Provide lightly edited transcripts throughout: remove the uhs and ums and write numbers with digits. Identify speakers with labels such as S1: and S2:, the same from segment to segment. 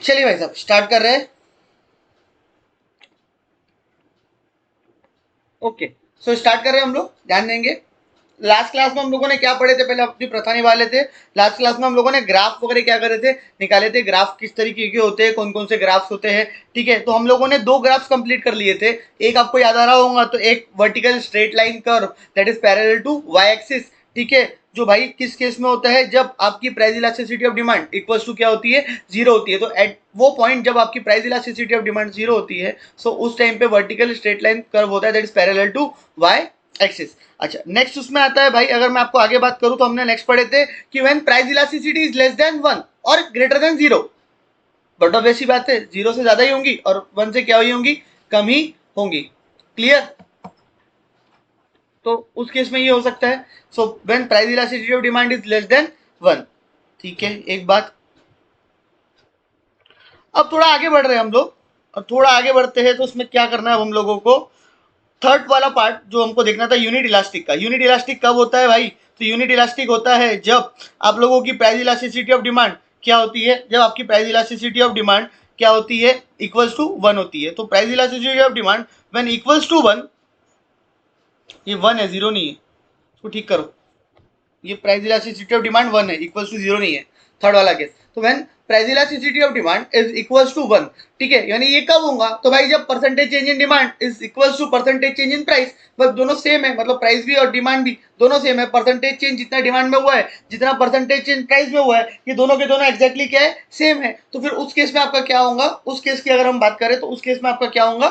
S1: चलिए भाई साहब स्टार्ट कर रहे हैं। ओके, सो स्टार्ट कर रहे हैं हम लोग, ध्यान देंगे। लास्ट क्लास में हम लोगों ने क्या पढ़े थे, पहले अपनी प्रथा निभा लेते। लास्ट क्लास में हम लोगों ने ग्राफ वगैरह क्या करे थे, निकाले थे। ग्राफ किस तरीके के होते हैं, कौन कौन से ग्राफ्स होते हैं, ठीक है। तो हम लोगों ने दो ग्राफ्स कंप्लीट कर लिए थे। एक आपको याद आ रहा होगा, तो एक vertical straight line curve that is parallel to Y axis, ठीक है। जो भाई किस केस में होता है, जब आपकी price elasticity of demand equals to क्या होती है, जीरो होती है। तो एट वो पॉइंट जब आपकी price elasticity of demand zero होती है, सो उस टाइम पे वर्टिकल स्ट्रेट लाइन कर्व होता है that is parallel to Y axis. अच्छा, नेक्स्ट उसमें आता है भाई, अगर मैं आपको आगे बात करूं तो हमने नेक्स्ट पढ़े थे कि when price elasticity is less than 1 और ग्रेटर देन 0, बट ऑब्वियस सी बात है, 0 से ज्यादा ही होंगी और 1 से क्या हुई होंगी, कम ही होंगी। क्लियर? तो उस केस में ये हो सकता है, so when price elasticity of demand is less than 1, ठीक है। एक बात, अब थोड़ा आगे बढ़ रहे हैं हम लोग, और थोड़ा आगे बढ़ते हैं तो उसमें क्या करना है हम लोगों को, थर्ड वाला पार्ट जो हमको देखना था यूनिट इलास्टिक का। यूनिट इलास्टिक कब होता है भाई, तो यूनिट इलास्टिक होता है जब आप लोगों की प्राइस इलास्टिसिटी ऑफ डिमांड क्या होती है, जब आपकी प्राइस इलास्टिसिटी ऑफ डिमांड क्या होती है, इक्वल्स टू 1 होती है। तो price elasticity of demand when equals to 1, ये 1 है, 0 नहीं है, इसको ठीक करो। ये प्राइस इलास्टिसिटी ऑफ डिमांड 1 है, इक्वल्स टू 0 नहीं है, थर्ड वाला केस। तो when price elasticity of demand is equals to 1, ठीक है, यानी ये कब होगा, तो भाई जब percentage change in demand is equals to percentage change in price, बस दोनों सेम है, मतलब प्राइस भी और डिमांड भी दोनों सेम है। परसेंटेज चेंज जितना डिमांड में हुआ है, जितना परसेंटेज चेंज प्राइस में हुआ है, ये दोनों के दोनों एक्जैक्टली क्या है, सेम है। तो फिर उस केस में आपका क्या होगा, उस केस की अगर हम बात करें तो उस केस में आपका क्या होगा,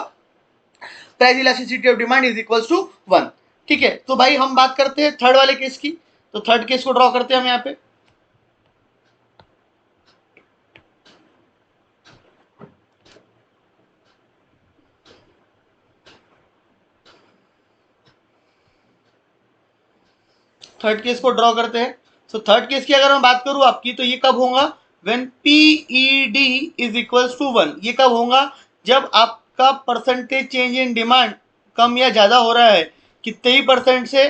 S1: price elasticity of demand is equals to 1, ठीक है। तो भाई हम बात करते हैं थर्ड वाले केस की, तो थर्ड केस को ड्रॉ करते हैं हम यहाँ पे। थर्ड केस को ड्रॉ करते हैं। सो थर्ड केस की अगर मैं बात करूं आपकी, तो ये कब होगा, when PED is equals to 1। ये कब होगा, जब आपका परसेंटेज चेंज इन डिमांड कम या ज्यादा हो रहा है, कितने ही परसेंट से,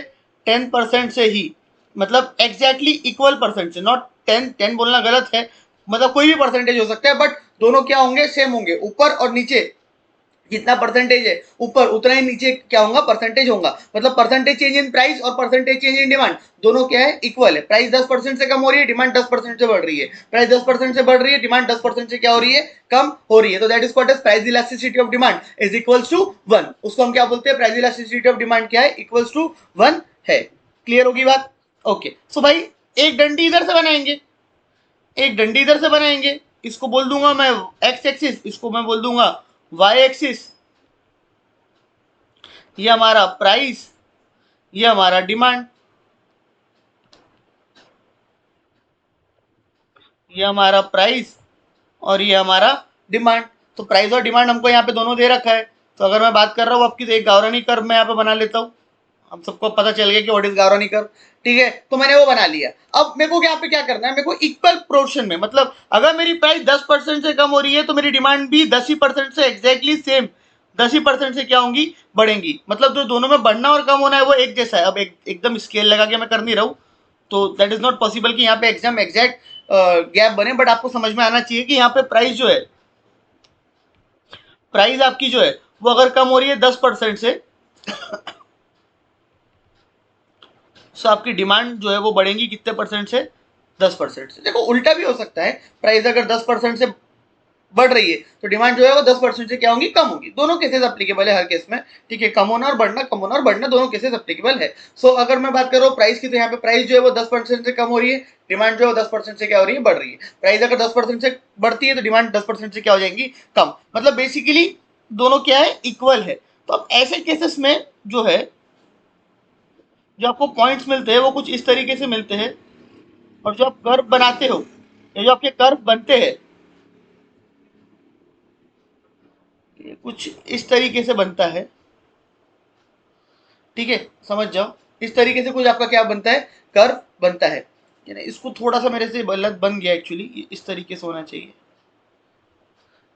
S1: 10% से ही, मतलब एग्जैक्टली इक्वल परसेंट से, नॉट 10 बोलना गलत है, मतलब कोई भी परसेंटेज हो सकता है, बट दोनों क्या होंगे, सेम होंगे। ऊपर और नीचे जितना परसेंटेज है ऊपर, उतना ही नीचे क्या होगा, परसेंटेज होगा। मतलब परसेंटेज चेंज इन प्राइस और परसेंटेज चेंज इन डिमांड दोनों क्या है, इक्वल है। प्राइस 10% से कम हो रही है, डिमांड 10% से बढ़ रही है। प्राइस 10% से बढ़ रही है, डिमांड 10% से क्या हो रही है, कम हो रही है। तो that is called as price elasticity of demand is equals to 1। उसको हम क्या बोलते हैं, प्राइस इलास्टिसिटी ऑफ डिमांड क्या है, इक्वल्स टू 1 है। क्लियर होगी बात? ओके, सो भाई एक डंडी इधर से बनाएंगे, एक डंडी इधर से बनाएंगे, इसको बोल दूंगा मैं एक्स एक्सिस, इसको मैं बोल दूंगा वाई एक्सिस। ये हमारा प्राइस, ये हमारा डिमांड, ये हमारा प्राइस और ये हमारा डिमांड। तो प्राइस और डिमांड हमको यहाँ पे दोनों दे रखा है। तो अगर मैं बात कर रहा हूँ आपकी, तो एक गावरानी कर्व मैं यहाँ पे बना लेता हूँ। हम सबको पता चल गया कि व्हाट इज गावरानी कर्व, ठीक है। तो मैंने वो बना लिया। अब मेरे को यहाँ पे क्या करना है, मेरे को इक्वल प्रोर्शन में, मतलब अगर मेरी प्राइस 10% से कम हो रही है, तो मेरी डिमांड भी 10% से एग्जैक्टली सेम 10% से क्या होंगी, बढ़ेंगी। मतलब जो दोनों में बढ़ना और कम होना है वो एक जैसा है। अब एकदम स्केल लगा के मैं कर नहीं रहा हूँ, तो दैट इज नॉट पॉसिबल कि यहाँ पे एग्जाम एग्जैक्ट गैप बने, बट आपको समझ में आना चाहिए कि यहाँ पे प्राइस जो है, प्राइस आपकी जो है वो अगर कम हो रही है 10% से, तो आपकी डिमांड जो है वो बढ़ेंगी कितने परसेंट से, 10% से। देखो उल्टा भी हो सकता है, प्राइस अगर 10% से बढ़ रही है तो डिमांड जो है वो 10% से क्या होगी, कम होगी। दोनों केसेस अप्लीकेबल है हर केस में, ठीक है। कम होना और बढ़ना, कम होना और बढ़ना दोनों केसेस अप्लीकेबल है। सो अगर मैं बात करूँ प्राइस की, तो यहाँ पे प्राइस जो है वो 10% से कम हो रही है, डिमांड जो है 10% से क्या हो रही है, बढ़ रही है। प्राइस अगर 10% से बढ़ती है तो डिमांड 10% से क्या हो जाएंगी, कम। मतलब बेसिकली दोनों क्या है, इक्वल है। तो अब ऐसे केसेस में जो है, जो आपको पॉइंट्स मिलते हैं वो कुछ इस तरीके से मिलते हैं, और जो आप कर्व बनाते हो, या जो आपके कर्व बनते हैं, ये कुछ इस तरीके से बनता है, ठीक है। समझ जाओ, इस तरीके से कुछ आपका क्या बनता है, कर्व बनता है। इसको थोड़ा सा मेरे से गलत बन गया एक्चुअली, इस तरीके से होना चाहिए।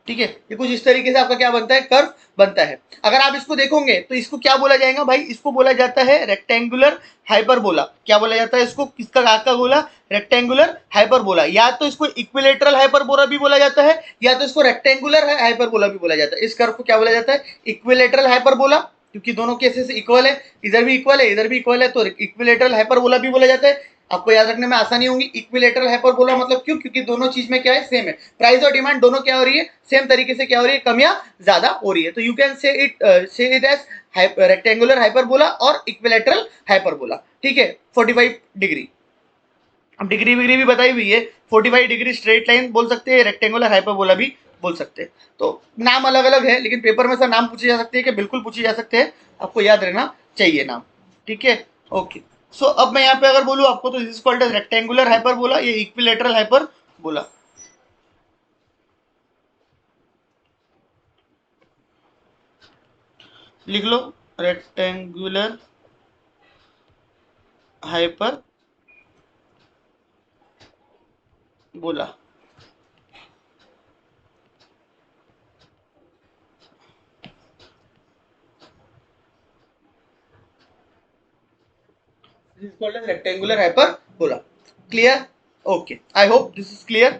S1: ठीक है, ये कुछ इस तरीके से आपका क्या बनता है, कर्व बनता है। अगर आप इसको देखोगे तो इसको क्या बोला जाएगा भाई, इसको बोला जाता है रेक्टेंगुलर हाइपरबोला। क्या बोला जाता है इसको, किसका का बोला, रेक्टेंगुलर हाइपरबोला। या तो इसको इक्विलेटरल हाइपरबोला भी बोला जाता है, या तो इसको रेक्टेंगुलर हाइपरबोला भी बोला जाता है। इस कर्व को क्या बोला जाता है, इक्विलेटरल हाइपरबोला, क्योंकि दोनों केसेस इक्वल है, इधर भी इक्वल है इधर भी इक्वल है, तो इक्विलेटरल हाइपरबोला भी बोला जाता है। आपको याद रखने में आसानी होगी, इक्विलेटरल हाइपरबोला मतलब क्यों, क्योंकि दोनों चीज में क्या है, सेम है, प्राइस और डिमांड दोनों क्या हो रही है, सेम तरीके से क्या हो रही है, कम या ज्यादा हो रही है। तो you can say it as rectangular hyperbola और इक्विलेटरल हाइपरबोला। ठीक है, 45 डिग्री, अब डिग्री विग्री भी बताई हुई है, 45 डिग्री स्ट्रेट लाइन बोल सकते हैं, रेक्टेंगुलर हाइपरबोला भी बोल सकते हैं। तो नाम अलग अलग है, लेकिन पेपर में से नाम पूछे जा सकते हैं कि बिल्कुल पूछे जा सकते हैं, आपको याद रहना चाहिए नाम। ठीक है, ओके। सो अब मैं यहाँ पे अगर बोलूँ आपको, तो this is called as rectangular hyperbola, ये इक्विलेटरल हाइपरबोला। लिख लो, rectangular hyperbola. This is called as rectangular hyperbola. Clear, okay, I hope this is clear.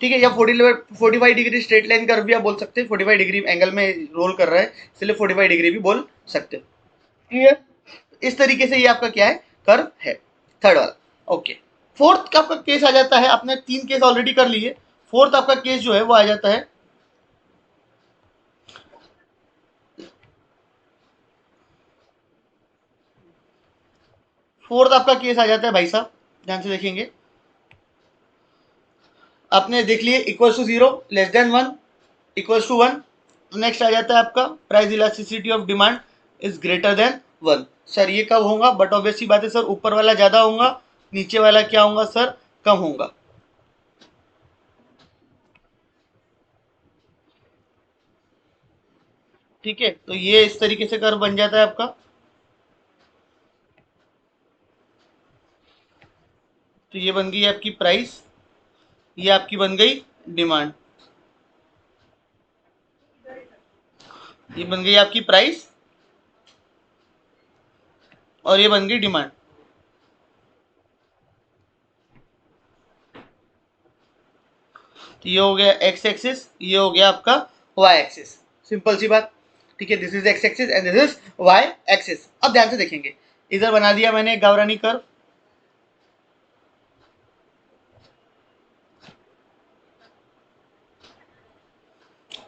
S1: ठीक है, या 45 डिग्री स्ट्रेट लाइन कर्व भी आप बोल सकते हैं, 45 डिग्री एंगल में रोल कर रहा है इसलिए 45 डिग्री भी बोल सकते हो। क्लियर, इस तरीके से ये आपका क्या है, कर्व है, थर्ड वाला। ओके, फोर्थ का आपका केस आ जाता है, आपने 3 केस ऑलरेडी कर लिए, फोर्थ आपका केस जो है वो आ जाता है, फोर्थ आपका केस आ जाता है भाई साहब, ध्यान से देखेंगे। आपने देख लिए equal to 0, less than 1, equal to 1। Next आ जाता है आपका price elasticity of demand is greater than 1। Sir ये कब होगा, बट ऑब्वियसली बात है सर, ऊपर वाला ज्यादा होगा, नीचे वाला क्या होगा सर, कम होगा। ठीक है, तो ये इस तरीके से कर्व बन जाता है आपका। तो ये बन गई आपकी प्राइस, ये आपकी बन गई डिमांड, ये बन गई आपकी प्राइस और ये बन गई डिमांड। तो ये हो गया एक्स एक्सिस, ये हो गया आपका वाई एक्सिस, सिंपल सी बात। ठीक है, this is X axis and this is Y axis. अब ध्यान से देखेंगे, इधर बना दिया मैंने एक गावरानी कर्व,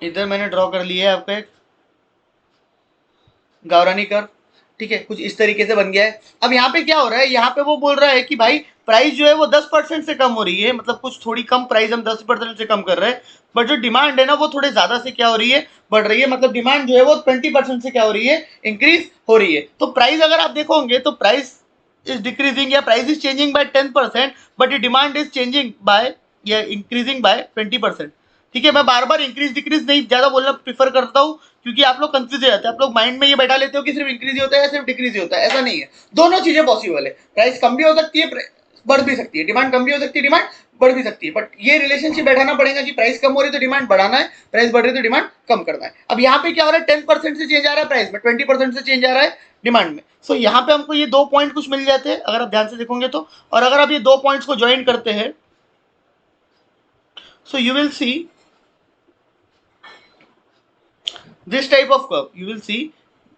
S1: इधर मैंने ड्रॉ कर लिया है आपका एक गावरानी कर्व। ठीक है, कुछ इस तरीके से बन गया है। अब यहाँ पे क्या हो रहा है, यहाँ पे वो बोल रहा है कि भाई प्राइस जो है वो 10% से कम हो रही है, मतलब कुछ थोड़ी कम प्राइस हम 10% से कम कर रहे हैं, बट जो डिमांड है ना वो थोड़े ज्यादा से क्या हो रही है, बढ़ रही है। मतलब डिमांड जो है वो 20% से क्या हो रही है, इंक्रीज हो रही है। तो प्राइस अगर आप देखोगे तो प्राइस इज डिक्रीजिंग या price is changing by 10%, but demand is changing by या इंक्रीजिंग बाय 20%। ठीक है, मैं बार बार इंक्रीज डिक्रीज नहीं ज्यादा बोलना प्रीफर करता हूँ, क्योंकि आप लोग कंफ्यूज हो जाते हैं, आप लोग माइंड में ये बैठा लेते हो कि सिर्फ इंक्रीज ही होता है या सिर्फ डिक्रीज ही होता है, ऐसा नहीं है, दोनों चीजें पॉसिबल है। प्राइस कम भी हो सकती है, बढ़ भी सकती है, डिमांड कम भी हो सकती है, डिमांड बढ़ भी सकती है, बट ये रिलेशनशिप बैठाना पड़ेगा कि प्राइस कम हो रही है तो डिमांड बढ़ाना है, प्राइस बढ़ रही है तो डिमांड कम करना है। अब यहाँ पे क्या हो रहा है, 10% से चेंज आ रहा है प्राइस में, 20% से चेंज आ रहा है डिमांड में। सो यहाँ पे हमको ये 2 पॉइंट कुछ मिल जाते हैं अगर आप ध्यान से देखोगे तो, और अगर आप ये 2 पॉइंट्स को ज्वाइन करते हैं, so you will see this type of curve, you will see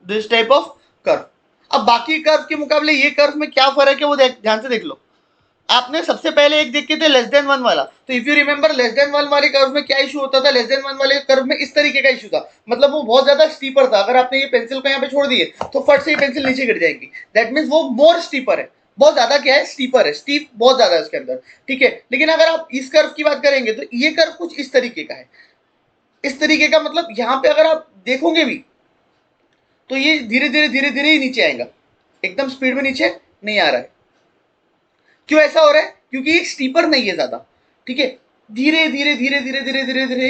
S1: this type of curve. अब बाकी कर्व के मुकाबले ये कर्व में क्या फर्क है वो ध्यान से देख लो। आपने सबसे पहले एक देखे थे लेस देन 1 वाला, तो if you remember less than 1 वाले कर्व में क्या इशू होता था, लेस देन 1 वाले कर्व में इस तरीके का इशू था, मतलब वो बहुत ज्यादा स्टीपर था। अगर आपने ये पेंसिल को यहाँ पे छोड़ दिए तो फट से ये पेंसिल नीचे गिर जाएगी, दैट मीन्स वो मोर स्टीपर है, बहुत ज्यादा क्या है, स्टीपर है, स्टीप बहुत ज्यादा है उसके अंदर। ठीक है, लेकिन अगर आप इस कर्व की बात करेंगे तो ये कर्व कुछ इस तरीके का है, इस तरीके का, मतलब यहाँ पे अगर आप देखोगे भी तो ये धीरे धीरे धीरे धीरे ही नीचे आएगा, एकदम स्पीड में नीचे नहीं आ रहा है। क्यों ऐसा हो रहा है, क्योंकि ये स्टीपर नहीं है ज्यादा। ठीक है, धीरे धीरे धीरे धीरे धीरे धीरे धीरे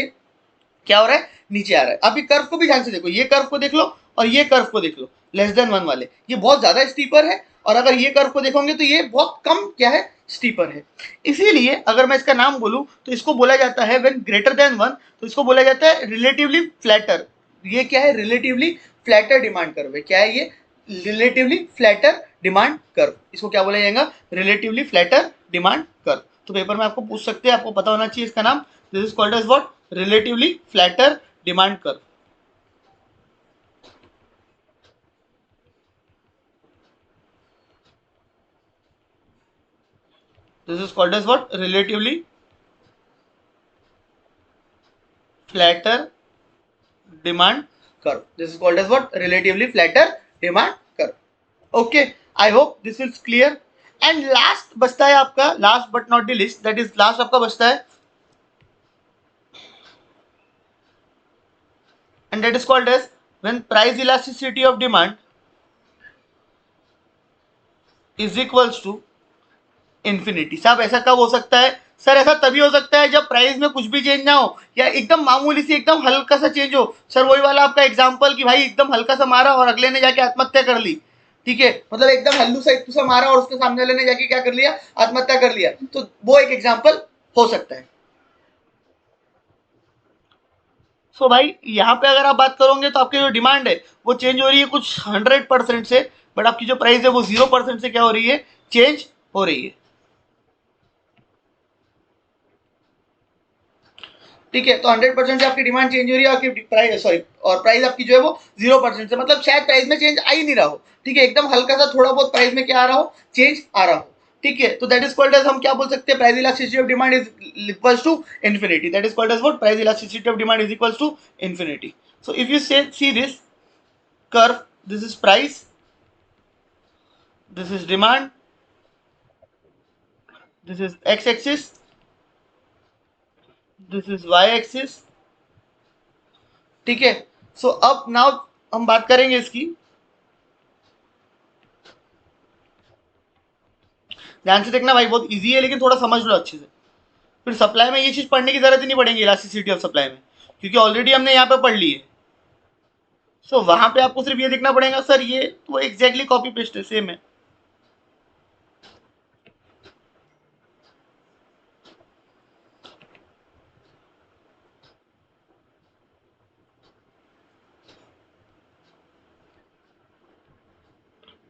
S1: क्या हो रहा है, नीचे आ रहा है। अभी कर्व को भी ध्यान से देखो, ये कर्व को देख लो और ये कर्व को देख लो, लेस देन 1 वाले, ये बहुत ज्यादा स्टीपर है, और अगर ये कर्व को देखोगे तो ये बहुत कम क्या है, स्टीपर है। इसीलिए अगर मैं इसका नाम बोलूं तो इसको बोला जाता है व्हेन ग्रेटर देन 1, तो इसको बोला जाता है रिलेटिवली फ्लैटर। ये क्या है? रिलेटिवली फ्लैटर डिमांड कर्व है। क्या है ये? Relatively flatter demand curve. इसको क्या बोला जाएगा? Relatively flatter demand curve. तो पेपर में आपको पूछ सकते हैं, आपको पता होना चाहिए इसका नाम। This is called as what? Relatively flatter demand curve. This is called as what? Relatively flatter demand curve. This is called as what? Relatively flatter demand curve. Okay, I hope this is clear. And last बचता है आपका, last but not the least, that is last आपका बचता है, and that is called as when price elasticity of demand is equals to infinity. साहब ऐसा कब हो सकता है? सर ऐसा तभी हो सकता है जब प्राइस में कुछ भी चेंज ना हो, या एकदम मामूली सी एकदम हल्का सा चेंज हो। सर वही वाला आपका एग्जांपल कि भाई एकदम हल्का सा मारा और अगले ने जाके आत्महत्या कर ली। ठीक है, मतलब एकदम हल्लू सा इतू सा मारा और उसके सामने वाले ने जाके क्या कर लिया? आत्महत्या कर लिया। तो वो एक एग्जाम्पल हो सकता है। सो भाई यहाँ पे अगर आप बात करोगे तो आपकी जो डिमांड है वो चेंज हो रही है कुछ 100% से, बट आपकी जो प्राइस है वो 0% से क्या हो रही है? चेंज हो रही है। ठीक है, तो 100% से आपकी डिमांड चेंज हो रही है, आपकी प्राइस सॉरी और प्राइस आपकी जो है वो 0% से, मतलब शायद प्राइस में चेंज आ ही नहीं रहा हो। ठीक है, एकदम हल्का सा थोड़ा बहुत प्राइस में क्या आ रहा हो? चेंज आ रहा हो। ठीक है, तो दैट इज कॉल्ड एज, हम क्या बोल सकते हैं? Price elasticity of demand is equals to infinity. That is called as what? Price elasticity of demand is equals to infinity. So if you say see this curve, this is price, this is demand, this is x axis, this is y axis। ठीक है, सो अब now हम बात करेंगे इसकी, ध्यान से देखना भाई, बहुत इजी है लेकिन थोड़ा समझ लो अच्छे से। फिर सप्लाई में ये चीज पढ़ने की जरूरत ही नहीं पड़ेगी, इलास्टिसिटी ऑफ सप्लाई में, क्योंकि ऑलरेडी हमने यहाँ पे पढ़ ली है। सो वहां पे आपको सिर्फ ये देखना पड़ेगा, सर ये तो एग्जैक्टली कॉपी पेस्ट है, सेम है।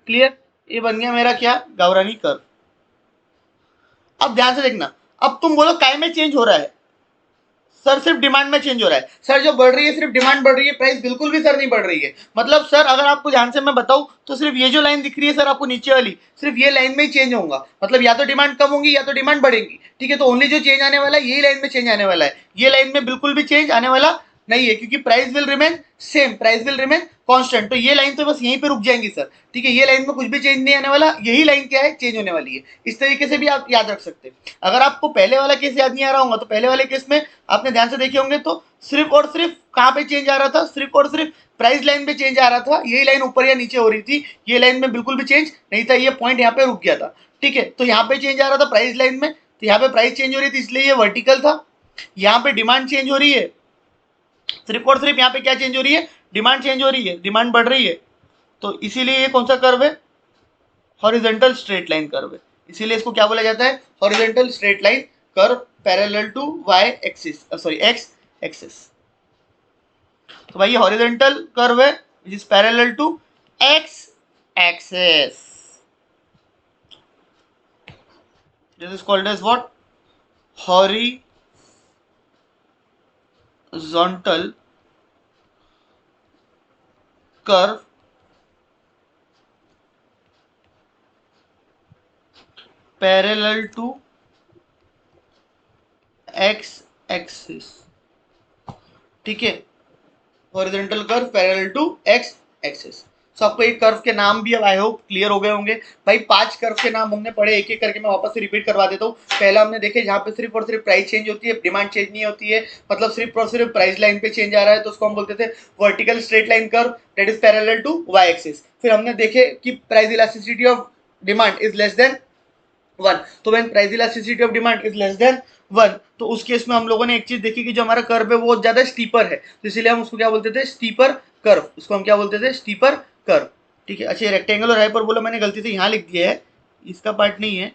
S1: क्लियर? ये बन गया मेरा क्या? गावरानी कर्व। अब ध्यान से देखना, अब तुम बोलो काय में चेंज हो रहा है? सर सिर्फ डिमांड में चेंज हो रहा है। सर जो बढ़ रही है सिर्फ डिमांड बढ़ रही है, प्राइस बिल्कुल भी सर नहीं बढ़ रही है। मतलब सर अगर आपको ध्यान से मैं बताऊं तो सिर्फ ये जो लाइन दिख रही है सर आपको नीचे वाली, सिर्फ ये लाइन में ही चेंज होगा। मतलब या तो डिमांड कम होगी या तो डिमांड बढ़ेगी। ठीक है, तो ओनली जो चेंज आने वाला है यही लाइन में चेंज आने वाला है। ये लाइन में बिल्कुल भी चेंज आने वाला नहीं है, क्योंकि price will remain same, price will remain constant. तो ये लाइन तो बस यहीं पे रुक जाएंगी सर। ठीक है, ये लाइन में कुछ भी चेंज नहीं आने वाला, यही लाइन क्या है? चेंज होने वाली है। इस तरीके से भी आप याद रख सकते हैं। अगर आपको पहले वाला केस याद नहीं आ रहा होगा तो पहले वाले केस में आपने ध्यान से देखे होंगे तो सिर्फ और सिर्फ कहाँ पे चेंज आ रहा था? सिर्फ और सिर्फ प्राइस लाइन पे चेंज आ रहा था। यही लाइन ऊपर या नीचे हो रही थी, ये लाइन में बिल्कुल भी चेंज नहीं था, ये पॉइंट यहाँ पे रुक गया था। ठीक है, तो यहाँ पे चेंज आ रहा था प्राइस लाइन में, तो यहाँ पे प्राइस चेंज हो रही थी इसलिए ये वर्टिकल था। यहाँ पे डिमांड चेंज हो रही है, सिर्फ और सिर्फ यहाँ पे क्या चेंज हो रही है? डिमांड चेंज हो रही है, डिमांड बढ़ रही है। तो इसीलिए ये कौन सा कर्व है? हॉरिजॉन्टल स्ट्रेट लाइन कर्व है। इसीलिए इसको क्या बोला जाता है? Horizontal straight line curve parallel to Y axis, sorry X axis. तो भाई ये हॉरिजॉन्टल कर्व है which is parallel to X axis. This is called as what? Horizontal curve parallel to X axis. ठीक है, horizontal curve parallel to X axis. सो आपको एक curve के नाम भी अब आई होप क्लियर हो गए होंगे। भाई 5 कर्व के नाम हमने पढ़े, एक एक करके मैं वापस से रिपीट करवा देता हूँ। पहला हमने देखे जहाँ पे सिर्फ और सिर्फ प्राइस चेंज होती है, डिमांड चेंज नहीं होती है, मतलब सिर्फ और सिर्फ प्राइस लाइन पे चेंज आ रहा है, तो उसको हम बोलते थे vertical straight line curve that is parallel to Y axis. फिर हमने देखे कि price elasticity of demand is less than 1, तो when price elasticity of demand is less than 1, तो उस केस में हम लोगों ने एक चीज देखी कि जो हमारा कर्व है वो ज्यादा स्टीपर है, तो इसीलिए हम उसको क्या बोलते थे? Steeper curve. उसको हम क्या बोलते थे? Steeper curve. ठीक है, अच्छा रेक्टेंगल और हाइपरबोला मैंने गलती से यहाँ लिख दिया है, इसका पार्ट नहीं है,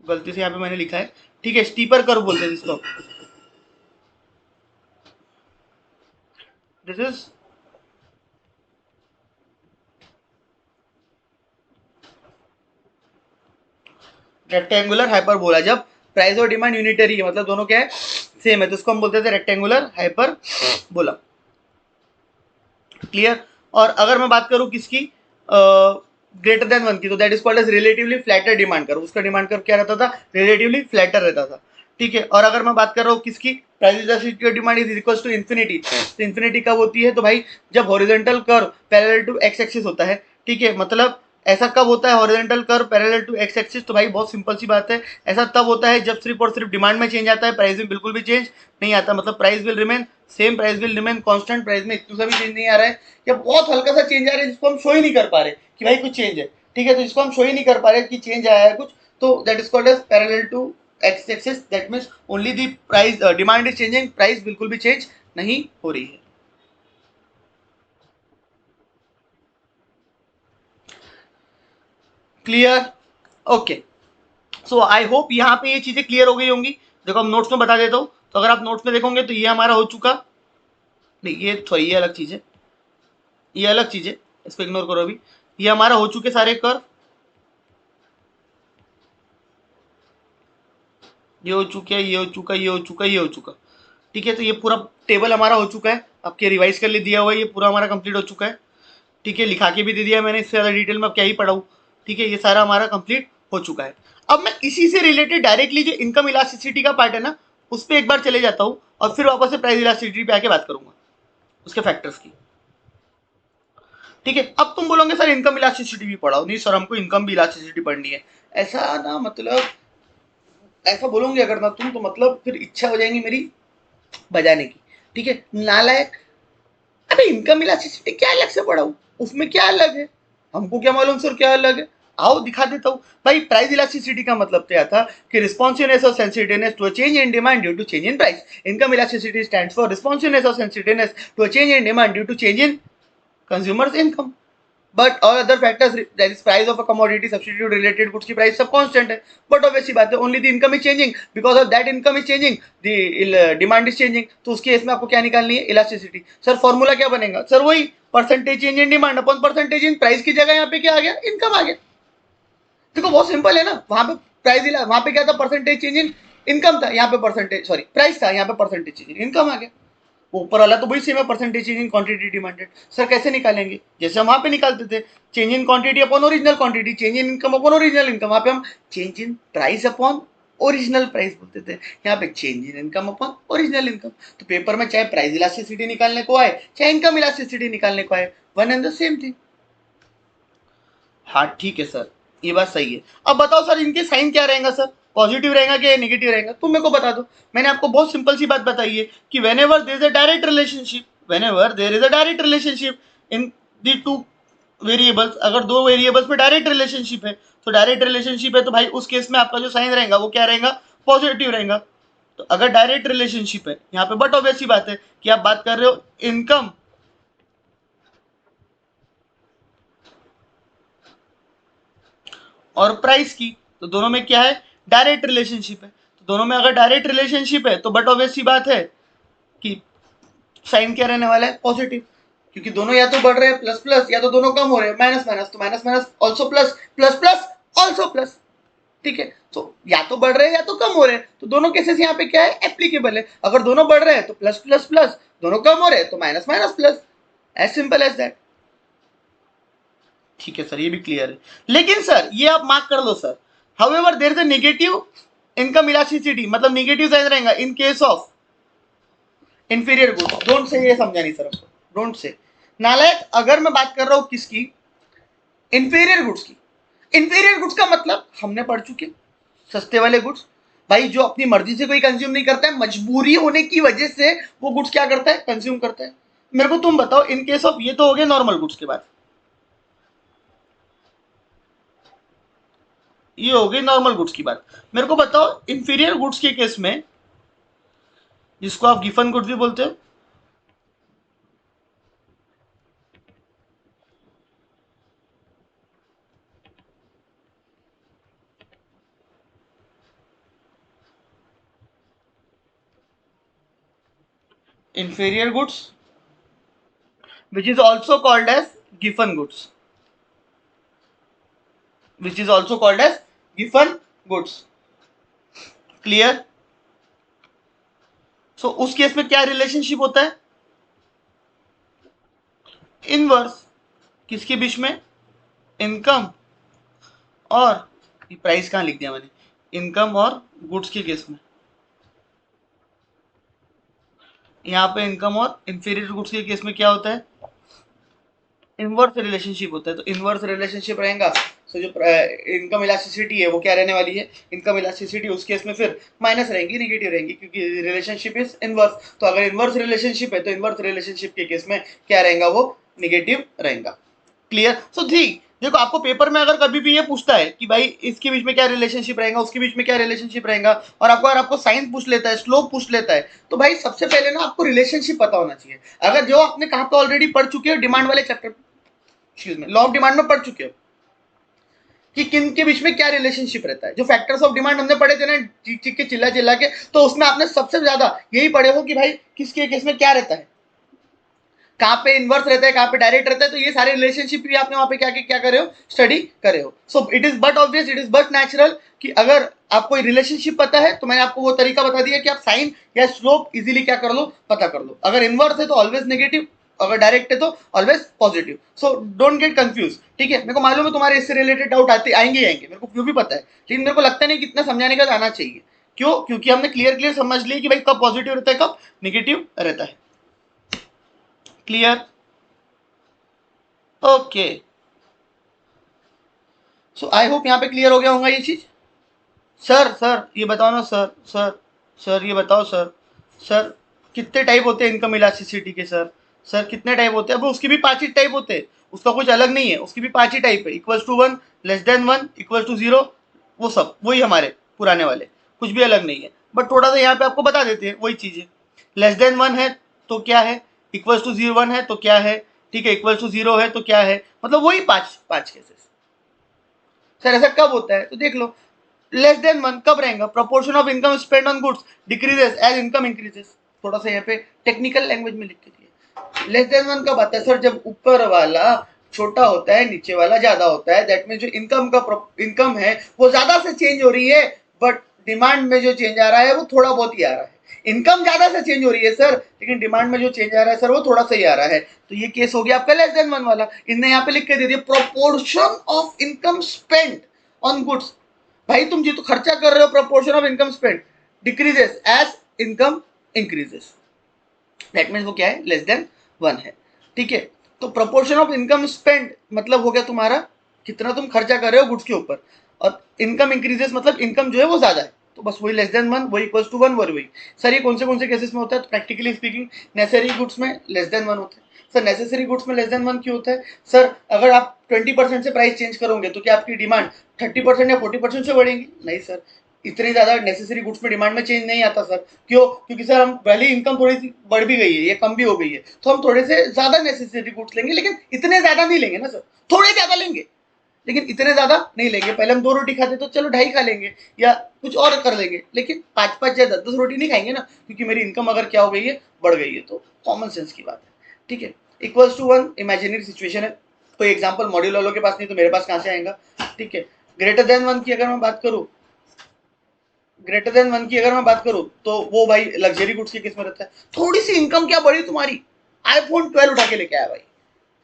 S1: गलती से यहाँ पे मैंने लिखा है, ठीक है, स्टीपर कर्व बोलते हैं जिसको। This is rectangular hyperbola. जब प्राइस और डिमांड यूनिटरी है, मतलब दोनों क्या है, सेम है, तो उसको हम बोलते थे रेक्टेंगुलर हाइपरबोला। क्लियर। और अगर मैं बात करूं किसकी, ग्रेटर देन 1 की, तो that is called as relatively flatter demand curve. उसका डिमांड कर्व क्या रहता था, रिलेटिवली फ्लैटर रहता था, ठीक है। और अगर मैं बात कर रहा हूँ किसकी, price demand is equal to infinity, तो इन्फिनिटी कब होती है, तो भाई जब horizontal curve parallel to X axis होता है, ठीक है। मतलब ऐसा कब होता है horizontal curve parallel to X axis, तो भाई बहुत सिंपल सी बात है, ऐसा तब होता है जब सिर्फ और सिर्फ डिमांड में चेंज आता है, प्राइस में बिल्कुल भी चेंज नहीं आता। मतलब price will remain same, price will remain constant, price में इतना सा भी चेंज नहीं आ रहा है, या बहुत हल्का सा चेंज आ रहा है जिसको हम शो ही नहीं कर पा रहे कि भाई कुछ चेंज है, ठीक है। तो जिसको हम शो ही नहीं कर पा रहे कि चेंज आया है कुछ, तो that is called as parallel to X axis. That means only the price demand is changing, price बिल्कुल भी चेंज नहीं हो रही है। Clear, okay. So I hope यहाँ पे ये चीजें क्लियर हो गई होंगी। देखो हम नोट्स में बता देता हूँ, तो अगर आप नोट्स में देखोगे तो ये हमारा हो चुका, नहीं ये सॉरी ये अलग चीज है, ये अलग चीज है, इसको इग्नोर करो अभी। ये हमारा हो चुके सारे कर्व, ये हो चुके, ये हो चुका, ये हो चुका, ये हो चुका, ठीक है। तो ये पूरा टेबल हमारा हो चुका है, आपके रिवाइज कर लिए दिया हुआ है, ये पूरा हमारा कंप्लीट हो चुका है, ठीक है। लिखा के भी दे दिया है मैंने, इससे ज़्यादा डिटेल में अब क्या ही पढ़ाऊँ, ठीक है। ये सारा हमारा कंप्लीट हो चुका है। अब मैं इसी से रिलेटेड डायरेक्टली जो इनकम इलास्टिसिटी का पार्ट है ना, उस पर एक बार चले जाता हूँ, और फिर वापस से प्राइस इलास्टिसिटी पे आके बात करूंगा उसके फैक्टर्स की, ठीक है। अब तुम बोलोगे सर इनकम इलास्टिसिटी भी पढ़ाओ, नहीं सर हमको इनकम भी इलास्टिसिटी पढ़नी है, ऐसा ना, मतलब ऐसा बोलोगे अगर ना तुम, तो मतलब फिर इच्छा हो जाएंगी मेरी बजाने की, ठीक है, नालायक। अबे इनकम इलास्टिसिटी क्या अलग से पढ़ाऊं, उसमें क्या अलग है, हमको क्या मालूम सर क्या अलग है, आओ दिखा देता हूँ। भाई प्राइस इलास्टिसिटी का मतलब क्या था कि रिस्पॉन्सिवनेस और sensitiveness to a change in demand due to change in price. Income elasticity stands for responsiveness और sensitiveness to a change in demand due to change in consumers income, but all other factors, that is price of a commodity, substitute related goods की price सब constant है। But obviously बात है only the income is changing, because of that income is changing the demand is changing. तो उसके case में आपको क्या निकालनी है, इलास्टिसिटी। सर फॉर्मूला क्या बनेगा, सर वही percentage change in demand upon percentage in price की जगह यहाँ पे क्या आ गया, इनकम आ गया। देखो बहुत सिंपल है ना, वहां पे प्राइस, वहां पे क्या था, परसेंटेज चेंज इन इनकम था, यहाँ पे परसेंटेज सॉरी प्राइस था, यहाँ पे परसेंटेज चेंज इन इनकम आ गया। ऊपर वाला तो वही सेम है, percentage change in quantity demanded. Sir कैसे निकालेंगे, जैसे हम वहां पे निकालते थे, change in quantity upon original quantity, change in income upon original income. वहां पे हम change in price upon original price बोलते थे, यहाँ पे change in income upon original income. तो पेपर में चाहे प्राइस इलास्टिसिटी निकालने को आए, चाहे इनकम इलास्टिसिटी निकालने को आए, one and the same thing. हाँ ठीक है सर, ये बात सही है। अब बताओ सर इनके साइन क्या रहेगा सर, पॉजिटिव रहेगा कि नेगेटिव रहेगा, तुम मेरे को बता दो। मैंने आपको बहुत सिंपल सी बात बताई है कि when ever there is a direct relationship, when ever there is a direct relationship in the two variables, अगर दो वेरिएबल्स में डायरेक्ट रिलेशनशिप है, तो डायरेक्ट रिलेशनशिप है तो भाई उस केस में आपका जो साइन रहेगा वो क्या रहेगा, पॉजिटिव रहेगा। तो अगर डायरेक्ट रिलेशनशिप है यहाँ पे, बट ऑब्वियस सी बात है कि आप बात कर रहे हो इनकम और प्राइस की, तो दोनों में क्या है, डायरेक्ट रिलेशनशिप है। तो दोनों में अगर डायरेक्ट रिलेशनशिप है तो बट ऑब्वियस सी बात है कि साइन क्या रहने वाला है, पॉजिटिव, क्योंकि दोनों या तो बढ़ रहे हैं प्लस प्लस, या तो दोनों कम हो रहे हैं माइनस माइनस, तो minus minus also plus, plus plus also plus, ठीक है। तो या तो बढ़ रहे हैं या तो कम हो रहे हैं, तो दोनों केसेस यहाँ पे क्या है, एप्लीकेबल है। अगर दोनों बढ़ रहे हैं तो प्लस प्लस प्लस, दोनों कम हो रहे हैं तो minus minus plus, as simple as that. ठीक है सर, ये भी क्लियर है। लेकिन सर ये आप मार्क कर लो sir, however there is a negative income elasticity, मतलब नेगेटिव साइन रहेगा in case of inferior goods. Don't say, ये समझा नहीं सर हमको, डोंट से नालायक। अगर मैं बात कर रहा हूं किसकी, इंफीरियर गुड्स की। इंफीरियर गुड्स का मतलब हमने पढ़ चुके, सस्ते वाले गुड्स, भाई जो अपनी मर्जी से कोई कंज्यूम नहीं करता है, मजबूरी होने की वजह से वो गुड्स क्या करता है, कंज्यूम करता है। मेरे को तुम बताओ इन केस ऑफ, ये तो हो गए नॉर्मल गुड्स के बाद, ये हो गई नॉर्मल गुड्स की बात। मेरे को बताओ इंफीरियर गुड्स के केस में, जिसको आप गिफन गुड्स भी बोलते हो, inferior goods which is also called as giffen goods, which is also called as giffen goods. Clear? So उस केस में क्या रिलेशनशिप होता है? इनवर्स. किसके बीच में? इनकम और प्राइस कहां लिख दिया मैंने? इनकम और गुड्स के केस में. यहां पे इनकम और इंफीरियर गुड्स के केस में क्या होता है? इनवर्स रिलेशनशिप होता है. तो इनवर्स रिलेशनशिप रहेगा. तो जो इनकम इलास्टिसिटी है वो क्या रहने वाली है? इनकम इलास्टिसिटी उस केस में फिर माइनस रहेंगी, निगेटिव रहेंगी, क्योंकि रिलेशनशिप इज इनवर्स. तो अगर इनवर्स रिलेशनशिप है तो इनवर्स रिलेशनशिप के केस में क्या रहेगा? वो निगेटिव रहेगा. क्लियर? सो ठीक, देखो आपको पेपर में अगर कभी भी ये पूछता है कि भाई इसके बीच में क्या रिलेशनशिप रहेगा, उसके बीच में क्या रिलेशनशिप रहेगा, और आपको अगर आपको साइन पूछ लेता है, स्लोप पूछ लेता है, तो भाई सबसे पहले ना आपको रिलेशनशिप पता होना चाहिए. अगर जो आपने कहाँ पे ऑलरेडी पढ़ चुके हो, डिमांड वाले chapter, excuse me, law of demand में पढ़ चुके हो कि किन के बीच में क्या रिलेशनशिप रहता है. जो फैक्टर्स ऑफ डिमांड हमने पढ़े थे ना, चिक के चिल्ला चिल्ला के, तो उसमें आपने सबसे ज्यादा यही पढ़े हो कि भाई किसके केस में क्या रहता है, कहाँ पे इनवर्स रहता है, कहाँ पे डायरेक्ट रहता है. तो ये सारे रिलेशनशिप भी आपने वहां पे क्या करे हो? स्टडी करे हो. So it is but obvious, it is but natural कि अगर आपको रिलेशनशिप पता है तो मैंने आपको वो तरीका बता दिया कि आप साइन या स्लोप इजीली क्या कर लो? पता कर लो. अगर इनवर्स है तो ऑलवेज नेगेटिव, अगर डायरेक्ट है तो always positive. So don't get confuse. ठीक है, मेरे को मालूम है तुम्हारे इससे रिलेटेड डाउट आएंगे, मेरे को क्यों भी पता है, लेकिन मेरे को लगता नहीं कितना समझाने का आना चाहिए. क्यों? क्योंकि हमने क्लियर समझ लिया कि भाई कब पॉजिटिव रहता है, कब निगेटिव रहता है. Clear? Okay. So I hope यहाँ पे क्लियर हो गया होगा ये चीज. सर ये बताओ ना सर ये बताओ सर कितने टाइप होते हैं इनकम इलास्टिसिटी के? सर कितने टाइप होते हैं? अब उसके भी 5 ही टाइप होते हैं, उसका कुछ अलग नहीं है. उसकी भी 5 ही टाइप है. Equals to 1, less than 1, equal to 0, वो सब वही हमारे पुराने वाले, कुछ भी अलग नहीं है. बट थोड़ा सा यहाँ पे आपको बता देते हैं वही चीजें. लेस देन 1 है तो क्या है? इक्वल्स टू 0 1 है तो क्या है? ठीक है, इक्वल्स टू 0 है तो क्या है? मतलब वही पांच केसेस. सर ऐसा कब होता है? तो देख लो, लेस देन 1 कब रहेगा? Proportion of income spend on goods decreases as income increases. थोड़ा सा यहाँ पे टेक्निकल लैंग्वेज में लिख के दिया. लेस देन 1 कब आता है? सर जब ऊपर वाला छोटा होता है, नीचे वाला ज्यादा होता है. दैट मीन जो इनकम है वो ज्यादा से चेंज हो रही है, बट डिमांड में जो चेंज आ रहा है वो थोड़ा बहुत ही आ रहा है. इनकम ज्यादा से चेंज हो रही है सर, लेकिन डिमांड में जो चेंज आ रहा है सर वो थोड़ा सा ही आ रहा है. तो ये केस हो गया आपका लेस देन 1 वाला. इनने यहाँ पे लिख के दे दिया proportion of income spend on goods. भाई तुम जी तो खर्चा कर रहे हो, proportion of income spend decreases as income increases. That means वो क्या है? लेस देन 1 है. ठीक है, तो प्रोपोर्शन ऑफ इनकम स्पेंड मतलब हो गया तुम्हारा कितना तुम खर्चा कर रहे हो गुड्स के ऊपर, और इनकम इंक्रीजेस मतलब इनकम जो है वो ज्यादा है. तो बस वही लेस देन 1, वही इक्वल्स टू 1, वही. सर ये कौन से केसेस में होता है? तो प्रैक्टिकली स्पीकिंग नेसेसरी गुड्स में लेस देन 1 होता है. सर नेसेसरी गुड्स में लेस देन 1 क्यों होता है? सर अगर आप 20% से प्राइस चेंज करोगे तो क्या आपकी डिमांड 30% या 40% से बढ़ेगी? नहीं सर, इतनी ज्यादा नेसेसरी गुड्स में डिमांड में चेंज नहीं आता सर. क्यों? क्योंकि सर हम पहले इनकम थोड़ी सी बढ़ भी गई है या कम भी हो गई है, तो हम थोड़े से ज्यादा नेसेसरी गुड्स लेंगे, लेकिन इतने ज्यादा नहीं लेंगे ना सर. थोड़े ज्यादा लेंगे लेकिन इतने ज्यादा नहीं लेंगे. पहले हम 2 रोटी खाते तो चलो 2.5 खा लेंगे या कुछ और कर लेंगे, लेकिन 5 या 10 रोटी नहीं खाएंगे ना, क्योंकि मेरी इनकम अगर क्या हो गई है? बढ़ गई है. तो कॉमन सेंस की बात है. ठीक है, इक्वल्स टू 1 इमेजिनरी सिचुएशन है. कोई एग्जाम्पल मॉड्यूल वालों के पास नहीं तो मेरे पास कहां से आएगा? ठीक है, ग्रेटर देन 1 की अगर मैं बात करूं, तो वो भाई लग्जरी गुड्स के किस में रहता है? थोड़ी सी इनकम क्या बढ़ी तुम्हारी, आईफोन 12 उठा के लेके आया भाई.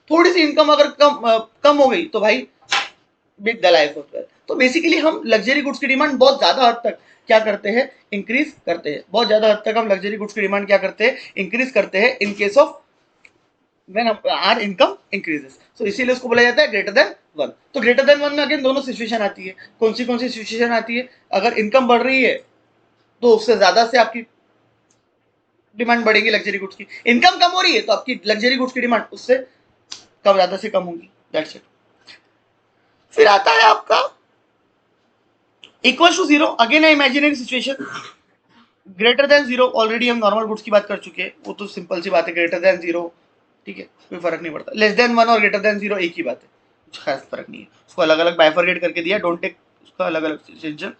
S1: थोड़ी सी इनकम अगर कम हो गई तो भाई बिग द आईफोन 12. तो बेसिकली हम लग्जरी गुड्स की डिमांड बहुत ज्यादा हद तक क्या करते हैं? इंक्रीज करते हैं. बहुत ज्यादा हद तक हम लग्जरी गुड्स की डिमांड क्या करते हैं? इंक्रीज करते हैं in case of when our income increases. So इसीलिए उसको बोला जाता है ग्रेटर देन 1. तो ग्रेटर देन 1 में अगेन दोनों सिचुएशन आती है. कौन सी सिचुएशन आती है? अगर इनकम बढ़ रही है तो उससे ज्यादा से आपकी डिमांड बढ़ेगी लग्जरी गुड्स की. इनकम कम हो रही है तो आपकी लग्जरी गुड्स की डिमांड उससे कम ज्यादा से कम होगी. That's it. फिर आता है आपका इक्वल टू 0. अगेन है imaginary situation. Greater than 0 already हम नॉर्मल गुड्स की बात कर चुके हैं, वो तो सिंपल सी बात है. ग्रेटर देन 0, ठीक है, कोई फर्क नहीं पड़ता. लेस देन 1 और ग्रेटर देन 0 एक ही बात है, कुछ खास फर्क नहीं है. उसको अलग अलग बाइफरकेट करके दिया. डोंट टेक उसका अलग अलग डिसीजन.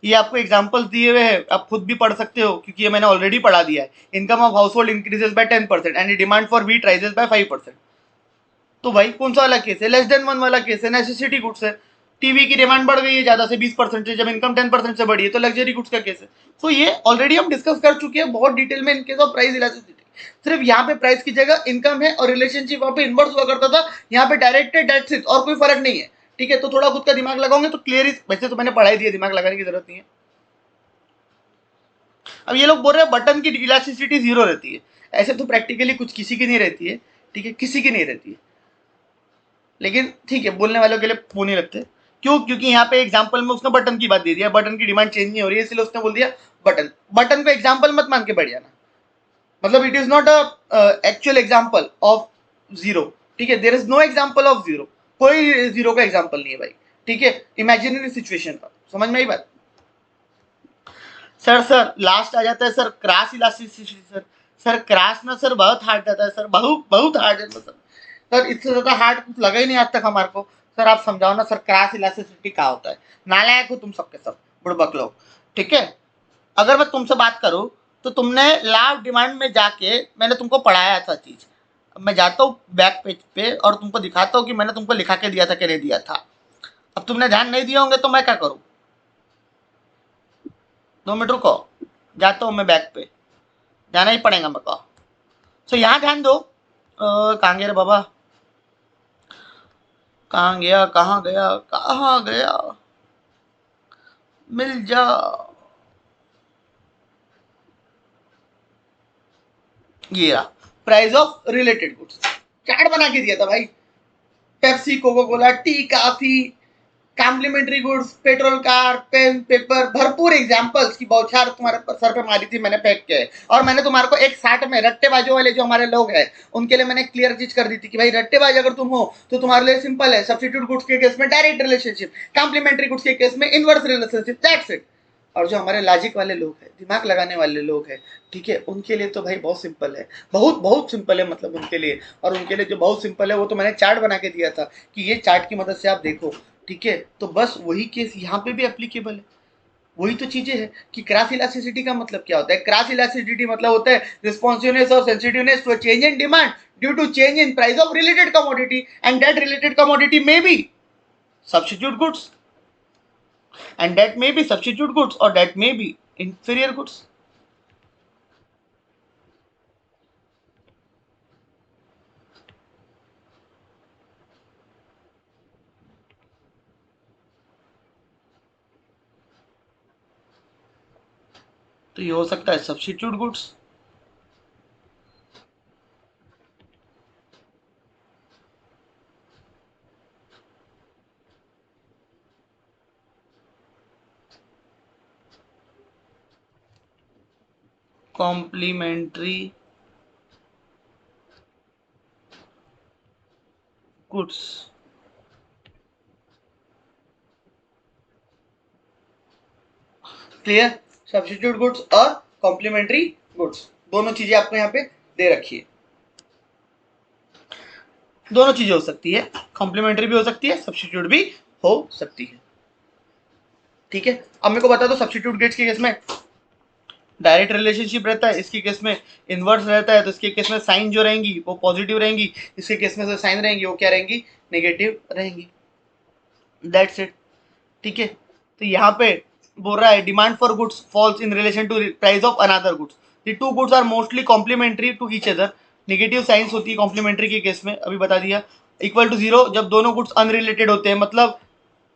S1: ये आपको एग्जांपल्स दिए हुए हैं, आप खुद भी पढ़ सकते हो क्योंकि ये मैंने ऑलरेडी पढ़ा दिया है। Income of house hold increases by 10% and demand for wheat rises by 5%। तो भाई कौन सा वाला केस है? लेस देन 1 वाला केस है, नेसेसिटी गुड्स है। टीवी की डिमांड बढ़ गई है ज्यादा से 20% से, जब इनकम 10% से बढ़ी है तो लग्जरी गुड्स का केस है। तो ये ऑलरेडी हम डिस्कस कर चुके हैं बहुत डिटेल में इन केस ऑफ प्राइस इलास्टिसिटी। सिर्फ यहाँ पे प्राइस की जगह इनकम है और रिलेशनशिप वहां पे इनवर्स हुआ करता था, यहाँ पे डायरेक्ट है, डेट्स इट, और कोई फर्क नहीं है। ठीक है, तो थोड़ा खुद का दिमाग लगाओगे तो क्लियर, वैसे तो मैंने पढ़ाई दिया, दिमाग लगाने की जरूरत नहीं है। अब ये लोग बोल रहे हैं बटन की इलास्टिसिटी 0 रहती है, ऐसे तो प्रैक्टिकली कुछ किसी की नहीं रहती है। ठीक है, किसी की नहीं रहती है, लेकिन ठीक है, बोलने वालों के लिए वो नहीं लगते। क्यों? क्योंकि यहाँ पे एग्जाम्पल में उसने बटन की बात दे दिया, बटन की डिमांड चेंज नहीं हो रही है, इसलिए उसने बोल दिया बटन। बटन को एग्जाम्पल मत मान के बैठ जाना, मतलब it is not a actual example of zero. ठीक है, there is no example of zero, कोई जीरो का एग्जाम्पल नहीं है भाई। ठीक है, इमेजिनरी सिचुएशन का, समझ में आई बात? सर लास्ट आ जाता है sir cross elasticity. Sir cross ना सर बहुत हार्ड जाता है सर, बहुत बहुत हार्ड है सर इससे ज्यादा हार्ड कुछ लगा ही नहीं आज तक हमारे को। सर आप समझाओ ना सर, क्रॉस इलास्टिसिटी क्या होता है? नालायक हो तुम सबके सब, बुड़बक लोग। ठीक है, अगर मैं तुमसे बात करूं तो तुमने लॉ ऑफ डिमांड में जाके मैंने तुमको पढ़ाया था चीज। अब मैं जाता हूँ बैक पेज पे और तुमको दिखाता हूँ कि मैंने तुमको लिखा के दिया था कि नहीं दिया था। अब तुमने ध्यान नहीं दिया होंगे तो मैं क्या करूँ? 2 मिनट रुको, जाता हूँ मैं बैक पे, जाना ही पड़ेगा मेरे को। तो यहाँ ध्यान दो, कहाँ गया रे बाबा, कहाँ गया कहाँ गया कहाँ गया, मिल जा। ये रहा price of related goods, chart बना के दिया था भाई। Pepsi, Coca Cola, tea, coffee, complementary goods, petrol car, pen, paper, भरपूर एग्जांपल्स की बौछार तुम्हारे सर पे मारी थी मैंने फेंक के। और मैंने तुम्हारे को एक साथ में रट्टेबाजों वाले जो हमारे लोग हैं उनके लिए मैंने क्लियर चीज कर दी थी कि भाई रट्टेबाज अगर तुम हो तो तुम्हारे लिए सिंपल है, सब्स्टिट्यूट गुड्स के केस में डायरेक्ट रिलेशनशिप, कॉम्प्लीमेंट्री गुड्स के केस में इनवर्स रिलेशनशिप, दैट्स इट। और जो हमारे लॉजिक वाले लोग हैं, दिमाग लगाने वाले लोग हैं, ठीक है, उनके लिए तो भाई बहुत सिंपल है, बहुत बहुत सिंपल है, मतलब उनके लिए। और उनके लिए जो बहुत सिंपल है वो तो मैंने चार्ट बना के दिया था कि ये चार्ट की मदद से आप देखो। ठीक है, तो बस वही केस यहाँ पे भी एप्लीकेबल है। वही तो चीजें है कि क्रॉस इलास्टिसिटी का मतलब क्या होता है? क्रॉस इलास्टिसिटी मतलब होता है रिस्पॉन्सिवनेस और sensitiveness to change in demand due to change in price of related commodity and that related commodity may be substitute goods and that may be substitute goods or that may be inferior goods. तो ये हो सकता है substitute goods, complementary goods. Clear? Substitute goods और complementary goods दोनों चीजें आपको यहाँ पे दे रखी है। दोनों चीजें हो सकती है, कॉम्प्लीमेंट्री भी हो सकती है, सब्स्टिट्यूट भी हो सकती है। ठीक है, अब मेरे को बता दो सब्स्टिट्यूट गेट्स के केस में डायरेक्ट रिलेशनशिप रहता है, इसके केस में इनवर्स रहता है, तो इसके केस में साइन जो रहेंगी वो पॉजिटिव रहेंगी, इसके केस में जो साइन रहेंगी वो क्या रहेंगी? नेगेटिव रहेंगी। That's it. ठीक है, तो यहाँ पे बोल रहा है demand for goods falls in relation to price of another goods, the two goods are mostly complementary to each other. Negative signs होती है कॉम्प्लीमेंट्री के केस में, अभी बता दिया। इक्वल टू 0 जब दोनों गुड्स अनरिलेटेड होते हैं, मतलब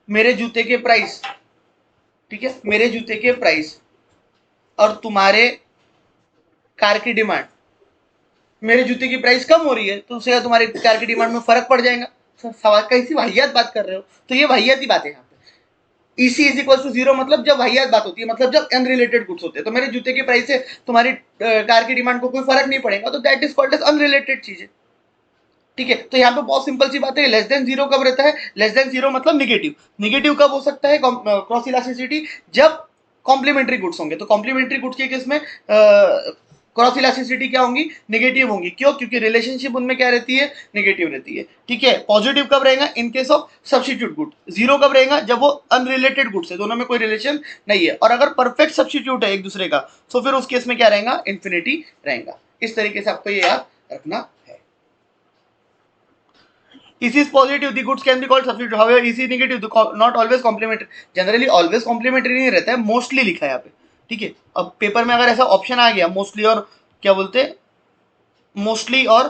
S1: मेरे जूते के प्राइस, ठीक है, मेरे जूते के प्राइस और तुम्हारे कार की डिमांड, मेरे जूते की प्राइस कम हो रही है तो उससे तुम्हारी कार की डिमांड में फर्क पड़ जाएगा। सवाल कैसी वाहियात बात कर रहे हो? तो ये वाहियात ही बात है यहाँ पे। EC इज इक्वल टू 0 मतलब जब वाहियात बात होती है, मतलब जब अनरिलेटेड गुड्स होते हैं, तो मेरे जूते की प्राइस से तुम्हारी कार की डिमांड को कोई फर्क नहीं पड़ेगा, तो that is called as unrelated चीजें। ठीक है, तो यहाँ पे बहुत सिंपल सी बात है, लेस देन 0 कब रहता है? लेस देन 0 मतलब निगेटिव। निगेटिव कब हो सकता है क्रॉस इलास्टिसिटी? जब कॉम्प्लीमेंट्री गुड्स होंगे। तो कॉम्प्लीमेंट्री गुड्स के केस में क्रॉस इलास्टिसिटी क्या होंगी, नेगेटिव होंगी। क्यों? क्योंकि रिलेशनशिप उनमें क्या रहती है, नेगेटिव रहती है। ठीक है, पॉजिटिव कब रहेगा, in case of substitute good. Zero कब रहेगा, जब वो अनरिलेटेड गुड्स है, दोनों में कोई रिलेशन नहीं है। और अगर परफेक्ट सब्स्टिट्यूट है एक दूसरे का, तो फिर उस केस में क्या रहेगा, इन्फिनिटी रहेगा। इस तरीके से आपको ये याद रखना है। EC is positive, the goods can be called substitute. However, EC is negative, not always complementary. Generally always complementary नहीं रहता है, mostly लिखा है यहाँ पे। ठीक है, अब पेपर में अगर ऐसा ऑप्शन आ गया मोस्टली और क्या बोलते हैं, मोस्टली और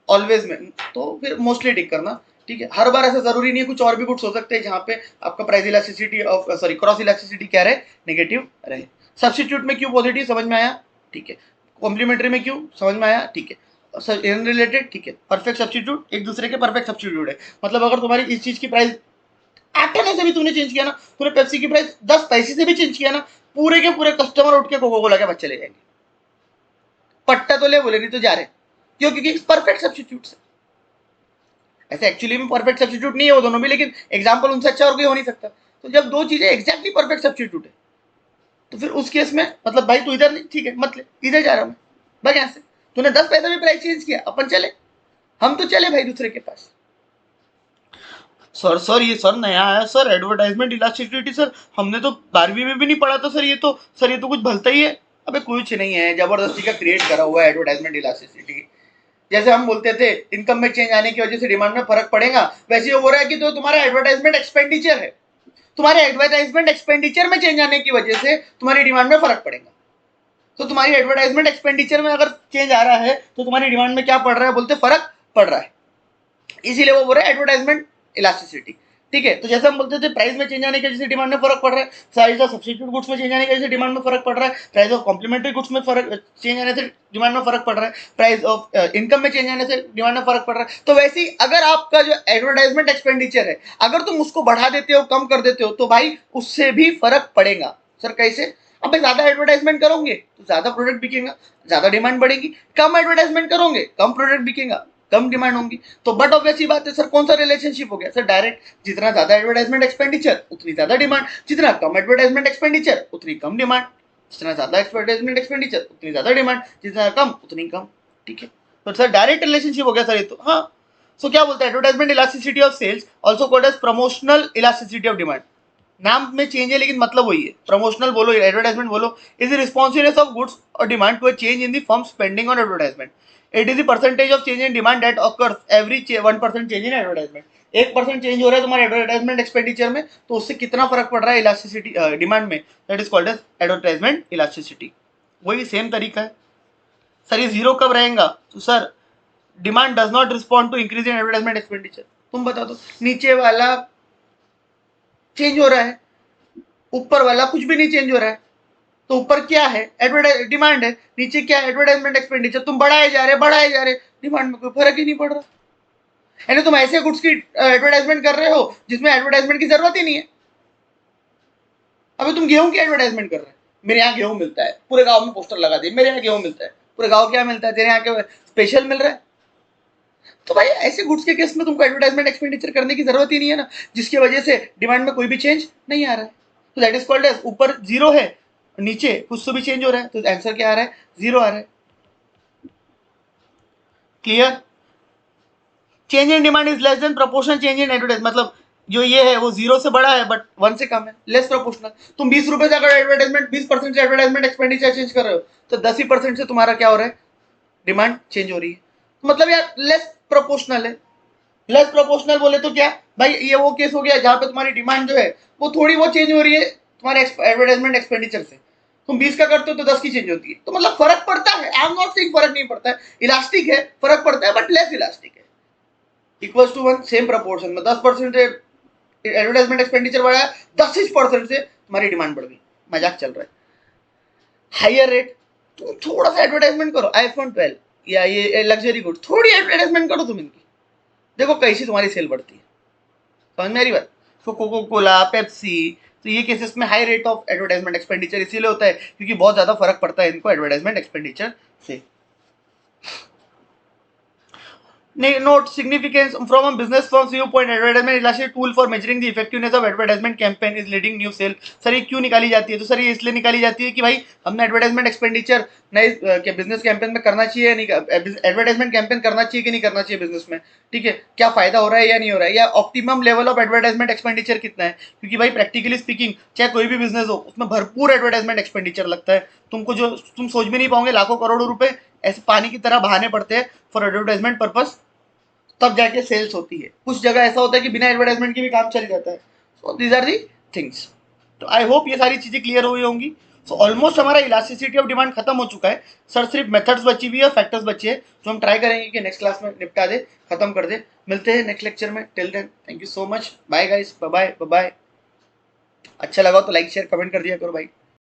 S1: ऑलवेज में, तो फिर मोस्टली टिक करना। ठीक है, हर बार ऐसा जरूरी नहीं है, कुछ और भी गुड्स हो सकते हैं जहां पे आपका price elasticity of sorry cross elasticity क्या रहे, नेगेटिव रहे। सब्स्टिट्यूट में क्यों पॉजिटिव, समझ में आया। ठीक है, कॉम्प्लीमेंट्री में क्यों, समझ में आया। ठीक है, इनरिलेटेड, ठीक है, परफेक्ट सब्स्टिट्यूट, एक दूसरे के परफेक्ट सब्स्टिट्यूट है। मतलब अगर तुम्हारी इस चीज की प्राइस 8 आने से भी तुमने चेंज किया ना, तूने पेप्सी की प्राइस 10 पैसे से भी चेंज किया ना, पूरे के पूरे कस्टमर उठ के कोका कोला के बच्चे ले जाएंगे। पट्टा तो ले बोले, नहीं तो जा रहे। क्यों? क्योंकि परफेक्ट सब्स्टिट्यूट है। ऐसे एक्चुअली में परफेक्ट सब्स्टिट्यूट नहीं है वो दोनों भी, लेकिन एग्जांपल उनसे अच्छा और कोई हो नहीं सकता। तो जब दो चीजें एग्जैक्टली परफेक्ट सब्स्टिट्यूट है, तो फिर उस केस में मतलब भाई तू इधर नहीं, ठीक है मत ले, इधर जा रहा हूं भाई, यहाँ से तूने 10 पैसा भी प्राइस चेंज किया, अपन चले, हम तो चले भाई दूसरे के पास। सर ये सर नया आया सर, एडवर्टाइजमेंट इलास्टिसिटी। सर हमने तो 12वीं में भी नहीं पढ़ा था सर, ये तो सर ये तो कुछ भलता ही है। अबे कुछ नहीं है, जबरदस्ती का क्रिएट करा हुआ है एडवर्टाइजमेंट इलास्टिसिटी। जैसे हम बोलते थे इनकम में चेंज आने की वजह से डिमांड में फर्क पड़ेगा, वैसे वो हो रहा है कि तो तुम्हारा एडवर्टाइजमेंट एक्सपेंडिचर है, तुम्हारे एडवर्टाइजमेंट एक्सपेंडिचर में चेंज आने की वजह से तुम्हारी डिमांड में फर्क पड़ेगा। तो तुम्हारी एडवर्टाइजमेंट एक्सपेंडिचर में अगर चेंज आ रहा है तो तुम्हारी डिमांड में क्या पड़ रहा है, बोलते फर्क पड़ रहा है। इसीलिए वो बोल रहा है एडवर्टाइजमेंट इलास्टिसिटी। ठीक है, तो जैसे हम बोलते थे प्राइस में चेंज आने की वजह से डिमांड में फर्क पड़ रहा है, प्राइस ऑफ सब्स्टिट्यूट गुड्स में चेंज आने की वजह से डिमांड में फर्क पड़ रहा है, प्राइस ऑफ कॉम्प्लीमेंट्री गुड्स में फर्क चेंज आने से डिमांड में फर्क पड़ रहा है, प्राइस ऑफ इनकम में चेंज आने से डिमांड में फर्क पड़ रहा है। तो वैसे ही अगर आपका जो एडवर्टाइजमेंट एक्सपेंडिचर है, अगर तुम उसको बढ़ा देते हो, कम कर देते हो, तो भाई उससे भी फर्क पड़ेगा। सर कैसे? अब ज्यादा एडवर्टाइजमेंट करोगे तो ज्यादा प्रोडक्ट बिकेगा, ज्यादा डिमांड बढ़ेगी। कम एडवर्टाइजमेंट करोगे, कम प्रोडक्ट बिकेगा, कम डिमांड होंगी। तो बट ऑब्वियस सी बात है सर, कौन सा रिलेशनशिप हो गया सर, डायरेक्ट। जितना ज्यादा एडवर्टाइजमेंट एक्सपेंडिचर उतनी ज्यादा डिमांड, जितना कम एडवर्टाइजमेंट एक्सपेंडिचर उतनी कम डिमांड, जितना ज्यादा एडवर्टाइजमेंट एक्सपेंडिचर उतनी ज्यादा डिमांड, जितना कम उतनी कम। ठीक है, तो सर डायरेक्ट रिलेशनशिप हो गया सर ये तो। हाँ, सो क्या बोलते हैं, advertisement elasticity of sales also called as promotional elasticity of demand. नाम में चेंज है लेकिन मतलब वही है। प्रमोशनल बोलो, एडवर्टाइजमेंट बोलो, is the responsiveness of goods और demand to a change in the firm spending on advertisement. It is the percentage of change in demand that occurs every 1% change in advertisement. 1% change हो रहा है तुम्हारे advertisement expenditure में, तो उससे कितना फर्क पड़ रहा है इलास्टिसिटी डिमांड में, that is called as advertisement elasticity. वही सेम तरीका है। सर ये जीरो कब रहेगा, तो sir demand does not respond to increase in advertisement expenditure. तुम बता दो, नीचे वाला चेंज हो रहा है, ऊपर वाला कुछ भी नहीं चेंज हो रहा है। तो ऊपर क्या है, एडवर्टाइज डिमांड है, नीचे क्या है, एडवर्टाइजमेंट एक्सपेंडिचर। तुम बढ़ाए जा रहे, डिमांड में कोई फर्क ही नहीं पड़ रहा। यानी तुम ऐसे गुड्स की एडवर्टाइजमेंट कर रहे हो जिसमें एडवर्टाइजमेंट की जरूरत ही नहीं है। अभी तुम गेहूं की एडवर्टाइजमेंट कर रहे हो, मेरे यहाँ गेहूं मिलता है, पूरे गांव में पोस्टर लगा दिए, मेरे यहाँ गेहूं मिलता है, पूरे गांव क्या मिलता है, तेरे यहाँ के स्पेशल मिल रहा है। तो भाई ऐसे गुड्स के केस में तुमको एडवर्टाइजमेंट एक्सपेंडिचर करने की जरूरत ही नहीं है ना, जिसकी वजह से डिमांड में कोई भी चेंज नहीं आ रहा है। तो दैट इज कॉल्ड एज, ऊपर जीरो है, नीचे कुछ तो भी चेंज हो रहा है, तो आंसर क्या आ रहा है, जीरो आ रहा है। Clear? Change in demand is less then proportional change in advertise. मतलब जो ये है वो जीरो से बड़ा है बट 1 से कम है, लेस प्रोपोर्शनल। तुम 20 रुपए से अगर एडवर्टाइजमेंट 20% से एडवर्टाइजमेंट एक्सपेंडिचर चेंज कर रहे हो, तो 10% से तुम्हारा क्या हो रहा है, डिमांड चेंज हो रही है। मतलब यार लेस प्रोपोर्शनल है। लेस प्रोपोर्शनल बोले तो क्या भाई, ये वो केस हो गया जहां पे तुम्हारी डिमांड जो है वो थोड़ी बहुत चेंज हो रही है तुम्हारे एडवर्टाइजमेंट एक्सपेंडिचर से। तुम 20 का करते हो तो 10 की चेंज होती है, तो मतलब फर्क पड़ता है। आई एम नॉट सेइंग फर्क नहीं पड़ता है, इलास्टिक है, फर्क पड़ता है बट लेस इलास्टिक है। इक्वल्स टू 1, सेम प्रोपोर्शन में 10% से एडवर्टाइजमेंट एक्सपेंडिचर बढ़ा, 10% से तुम्हारी डिमांड बढ़ गई, मजाक चल रहा है। हायर रेट, तुम थोड़ा सा एडवर्टाइजमेंट करो, आईफोन 12 या ये लग्जरी गुड, थोड़ी एडवर्टाइजमेंट करो तुम इनकी, देखो कैसी तुम्हारी सेल बढ़ती है। समझ में आ रही बात? तो कोको कोला, पेप्सी, तो ये केसेस में high rate of advertisement expenditure इसीलिए होता है क्योंकि बहुत ज्यादा फर्क पड़ता है इनको एडवर्टाइजमेंट एक्सपेंडिचर से। Note significance from a business firm's viewpoint. Advertisement is a tool for measuring the effectiveness of advertisement campaign is leading new sale. Sir ये क्यों निकाली जाती है? तो सर ये इसलिए निकाली जाती है कि भाई हमने एडवर्टाइजमेंट एक्सपेंडिचर नए बिजनेस कैंपेन में करना चाहिए, नहीं एडवर्टाइजमेंट कैंपेन करना चाहिए कि नहीं करना चाहिए बिजनेस में, ठीक है, क्या फायदा हो रहा है या नहीं हो रहा है, या optimum level of advertisement expenditure कितना है, क्योंकि भाई प्रैक्टिकली स्पीकिंग चाहे कोई भी बिजनेस हो उसमें भरपूर एडवर्टाइजमेंट एक्सपेंडिचर लगता है, तुमको जो तुम सोच भी नहीं पाओगे, लाखों करोड़ों रुपए ऐसे पानी की तरह बहाने पड़ते हैं फॉर एडवर्टाइजमेंट पर्पज, तब जाके सेल्स होती है। कुछ जगह ऐसा होता है कि बिना एडवर्टाइजमेंट के भी काम चल जाता है। So these are the things. तो आई होप ये सारी चीजें क्लियर हुई होंगी। सो ऑलमोस्ट हमारा इलास्टिसिटी ऑफ डिमांड खत्म हो चुका है सर, सिर्फ मेथड्स बची हुई है, फैक्टर्स बचे हैं जो हम ट्राई करेंगे कि नेक्स्ट क्लास में निपटा दे, खत्म कर दे। मिलते हैं नेक्स्ट लेक्चर में, till then thank you so much, bye guys, bye bye bye. अच्छा लगा तो लाइक शेयर कमेंट कर दिया करो भाई।